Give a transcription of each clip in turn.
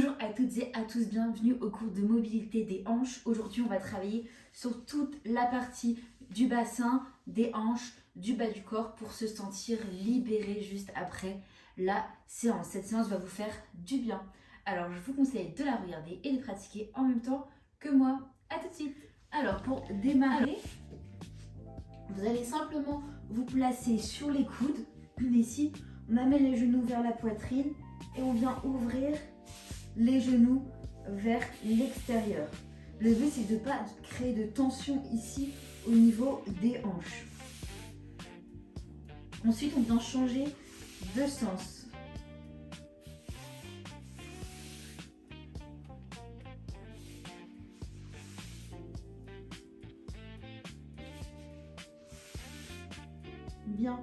Bonjour à toutes et à tous, bienvenue au cours de mobilité des hanches. Aujourd'hui, on va travailler sur toute la partie du bassin, des hanches, du bas du corps pour se sentir libéré juste après la séance. Cette séance va vous faire du bien. Alors, je vous conseille de la regarder et de pratiquer en même temps que moi. À tout de suite. Alors, pour démarrer, vous allez simplement vous placer sur les coudes. Ici, on amène les genoux vers la poitrine et on vient ouvrir les genoux vers l'extérieur. Le but, c'est de ne pas créer de tension ici au niveau des hanches. Ensuite, on vient changer de sens. Bien.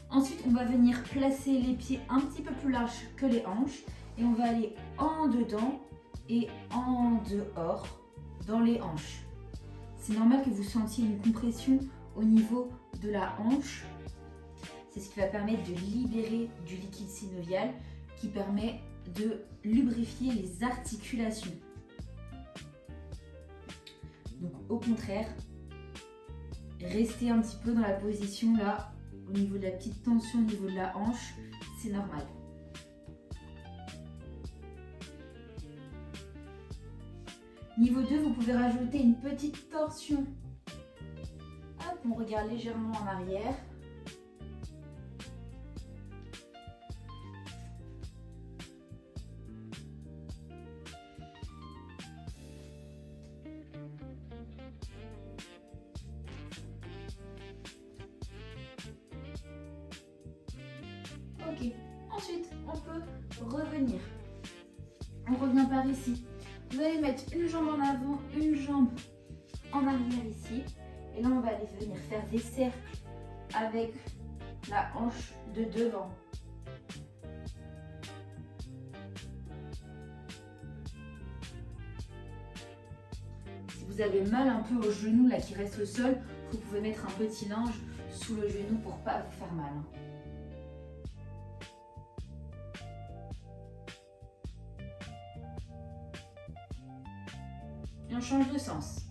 Ensuite, on va venir placer les pieds un petit peu plus larges que les hanches et on va aller en dedans et en dehors dans les hanches. C'est normal que vous sentiez une compression au niveau de la hanche. C'est ce qui va permettre de libérer du liquide synovial qui permet de lubrifier les articulations. Donc au contraire, restez un petit peu dans la position là, au niveau de la petite tension, au niveau de la hanche, c'est normal. Niveau 2, vous pouvez rajouter une petite torsion. Hop, on regarde légèrement en arrière. Ok, ensuite on peut revenir. On revient par ici. Vous allez mettre une jambe en avant, une jambe en arrière ici. Et là on va aller venir faire des cercles avec la hanche de devant. Si vous avez mal un peu au genou là qui reste au sol, vous pouvez mettre un petit linge sous le genou pour pas vous faire mal. Et on change de sens.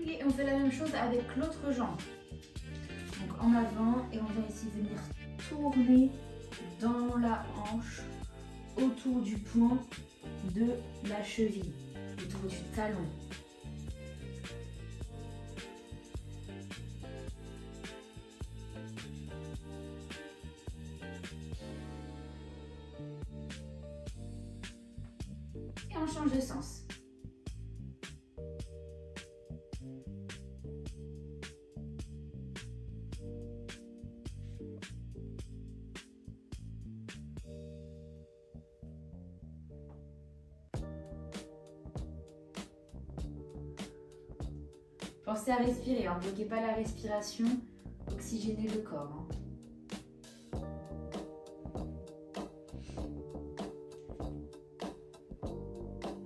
Et on fait la même chose avec l'autre jambe. Donc en avant et on vient ici venir tourner dans la hanche autour du point de la cheville, autour du talon. Et on change de sens. Pensez à respirer, ne bloquez pas la respiration, oxygénez le corps.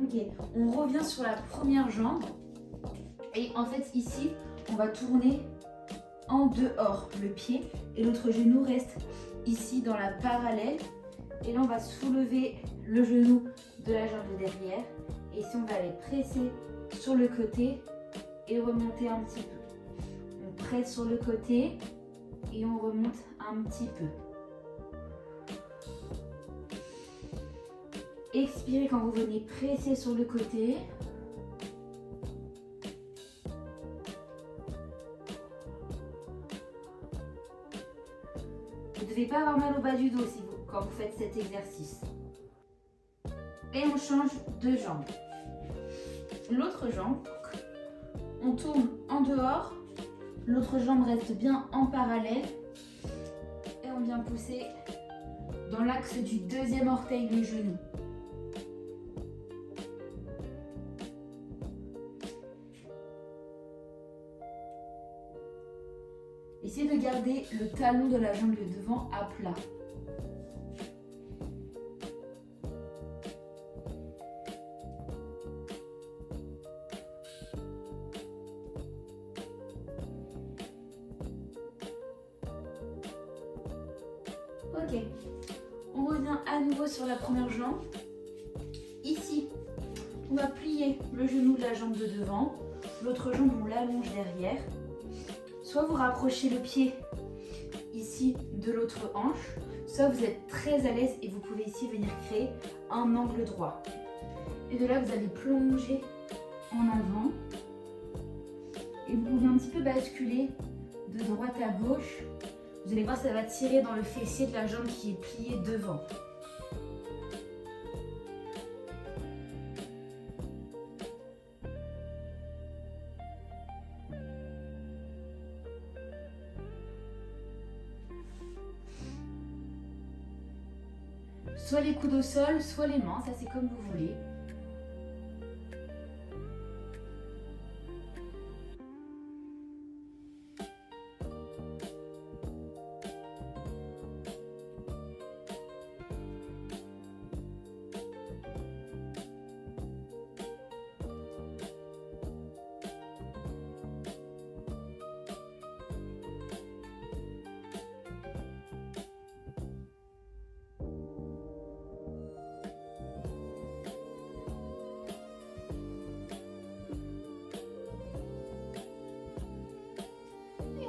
Ok, on revient sur la première jambe. Et en fait ici, on va tourner en dehors le pied et l'autre genou reste ici dans la parallèle. Et là, on va soulever le genou de la jambe de derrière. Et ici, on va aller presser sur le côté et remonter un petit peu. On presse sur le côté et on remonte un petit peu. Expirez quand vous venez presser sur le côté. Vous ne devez pas avoir mal au bas du dos quand vous faites cet exercice. Et on change de jambe. L'autre jambe, on tourne en dehors, l'autre jambe reste bien en parallèle et on vient pousser dans l'axe du deuxième orteil du genou. Et Essayez de garder le talon de la jambe de devant à plat. Ok, on revient à nouveau sur la première jambe. Ici, on va plier le genou de la jambe de devant. L'autre jambe, on l'allonge derrière. Soit vous rapprochez le pied ici de l'autre hanche, soit vous êtes très à l'aise et vous pouvez ici venir créer un angle droit. Et de là, vous allez plonger en avant. Et vous pouvez un petit peu basculer de droite à gauche. Vous allez voir, ça va tirer dans le fessier de la jambe qui est pliée devant. Soit les coudes au sol, soit les mains, ça c'est comme vous voulez.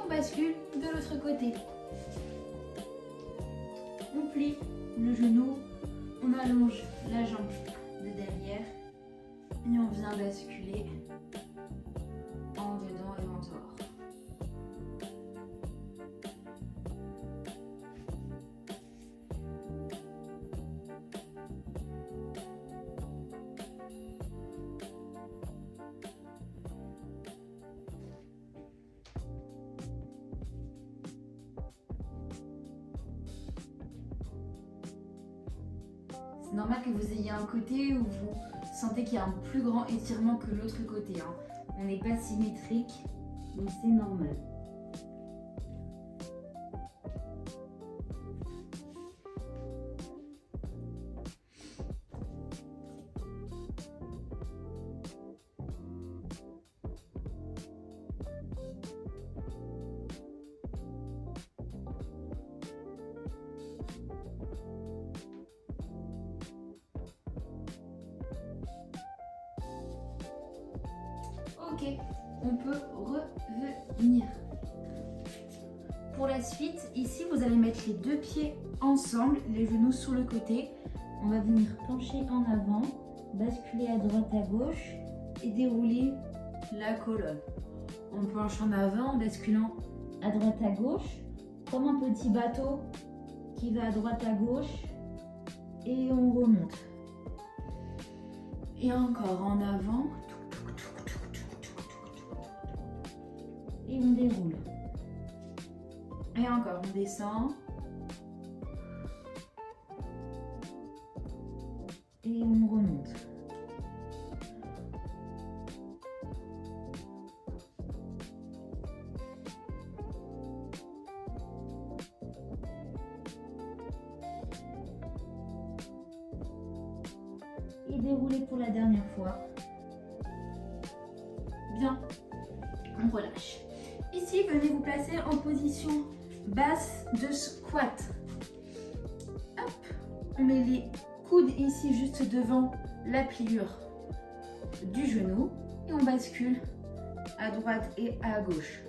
Bascule de l'autre côté. On plie le genou, on allonge la jambe de derrière et on vient basculer en dedans et en dehors. C'est normal que vous ayez un côté où vous sentez qu'il y a un plus grand étirement que l'autre côté. On n'est pas symétrique, donc c'est normal. Ok, on peut revenir. Pour la suite, ici vous allez mettre les deux pieds ensemble, les genoux sur le côté. On va venir pencher en avant, basculer à droite à gauche et dérouler la colonne. On penche en avant en basculant à droite à gauche, comme un petit bateau qui va à droite à gauche et on remonte. Et encore en avant. Et on déroule. Et encore, on descend. Et on remonte. Et dérouler pour la dernière fois. Bien, on relâche. Ici, venez vous placer en position basse de squat. Hop, on met les coudes ici juste devant la pliure du genou et on bascule à droite et à gauche.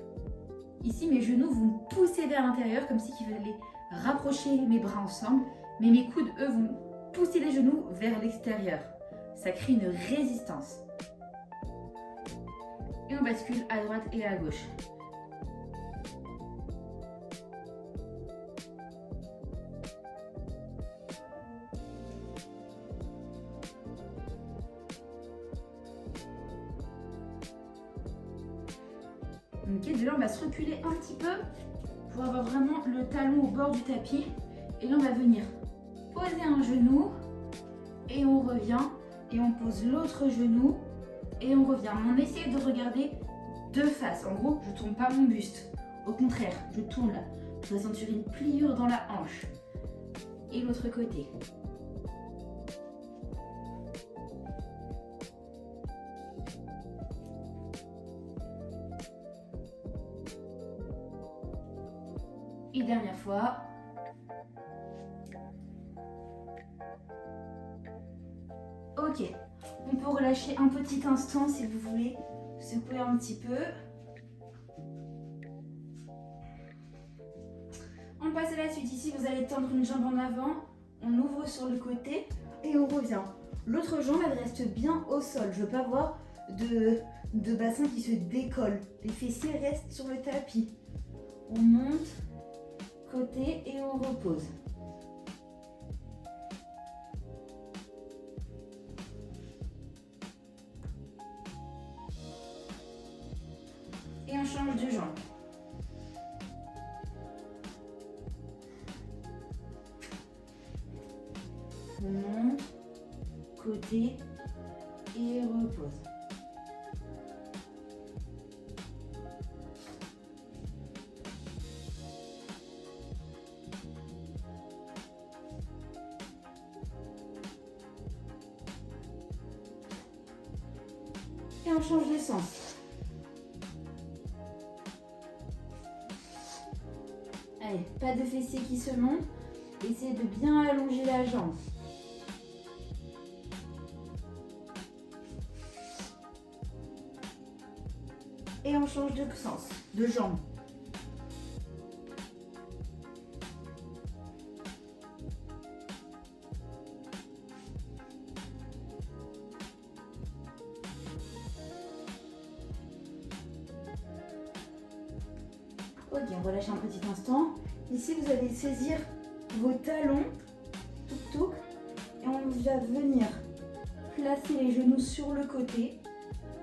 Ici, mes genoux vont pousser vers l'intérieur comme si il fallait rapprocher mes bras ensemble, mais mes coudes, eux, vont pousser les genoux vers l'extérieur. Ça crée une résistance. Et on bascule à droite et à gauche. Ok, de là on va se reculer un petit peu pour avoir vraiment le talon au bord du tapis. Et là on va venir poser un genou et on revient et on pose l'autre genou et on revient. On essaie de regarder de face. En gros, je ne tourne pas mon buste. Au contraire, je tourne là. Je vais sentir une pliure dans la hanche. Et l'autre côté. Et dernière fois. Ok, on peut relâcher un petit instant si vous voulez, secouer un petit peu. On passe à la suite. Ici, vous allez tendre une jambe en avant, on ouvre sur le côté et on revient. L'autre jambe, elle reste bien au sol. Je ne veux pas voir de bassin qui se décolle. Les fessiers restent sur le tapis. On monte, côté et on repose. Et on change de jambe. On monte, côté et repose. Et on change de sens. Allez, pas de fessiers qui se montent. Essayez de bien allonger la jambe. Et on change de sens, de jambe. Ok, on relâche un petit instant. Ici, vous allez saisir vos talons, touk, et on va venir placer les genoux sur le côté.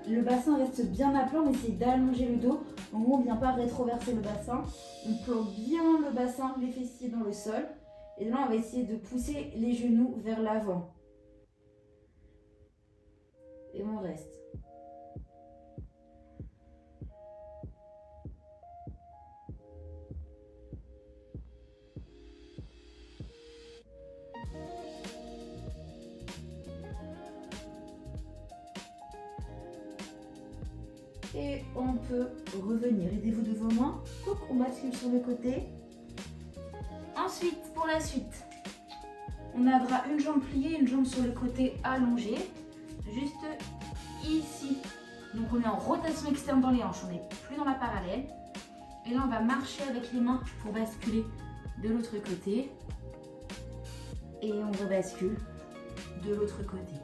Le bassin reste bien à plat, on essaie d'allonger le dos. En gros, on ne vient pas rétroverser le bassin. On plante bien le bassin, les fessiers dans le sol. Et là, on va essayer de pousser les genoux vers l'avant. Et on reste. Et on peut revenir. Aidez-vous de vos mains. On bascule sur le côté. Ensuite, pour la suite, on aura une jambe pliée, une jambe sur le côté allongée. Juste ici. Donc on est en rotation externe dans les hanches. On n'est plus dans la parallèle. Et là, on va marcher avec les mains pour basculer de l'autre côté. Et on rebascule de l'autre côté.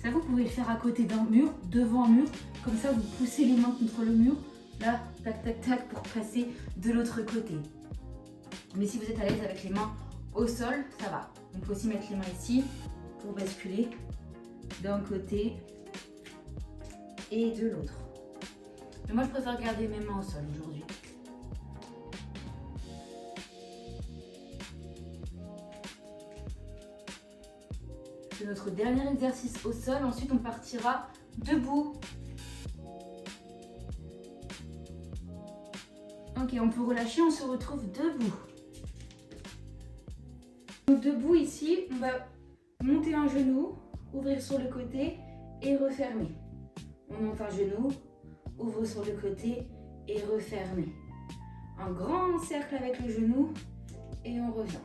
Ça, vous pouvez le faire à côté d'un mur, devant un mur. Comme ça, vous poussez les mains contre le mur. Là, tac, tac, tac, pour passer de l'autre côté. Mais si vous êtes à l'aise avec les mains au sol, ça va. On peut aussi mettre les mains ici pour basculer d'un côté et de l'autre. Mais moi, je préfère garder mes mains au sol aujourd'hui. C'est notre dernier exercice au sol. Ensuite, on partira debout. Ok, on peut relâcher, on se retrouve debout. Donc debout ici, on va monter un genou, ouvrir sur le côté et refermer. On monte un genou, ouvre sur le côté et refermer. Un grand cercle avec le genou et on revient.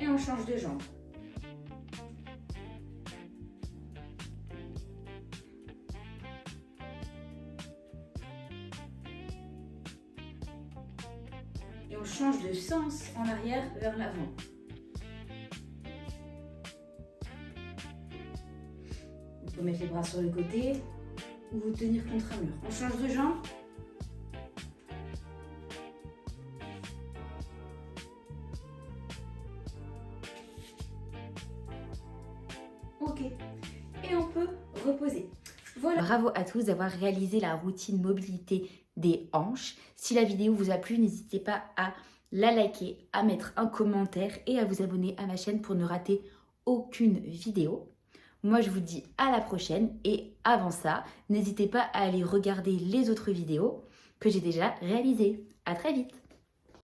Et on change de jambe. Et on change de sens en arrière vers l'avant. On peut mettre les bras sur le côté ou vous tenir contre un mur. On change de jambe. Ok. Et on peut reposer. Voilà. Bravo à tous d'avoir réalisé la routine mobilité des hanches. Si la vidéo vous a plu, n'hésitez pas à la liker, à mettre un commentaire et à vous abonner à ma chaîne pour ne rater aucune vidéo. Moi, je vous dis à la prochaine et avant ça, n'hésitez pas à aller regarder les autres vidéos que j'ai déjà réalisées. À très vite!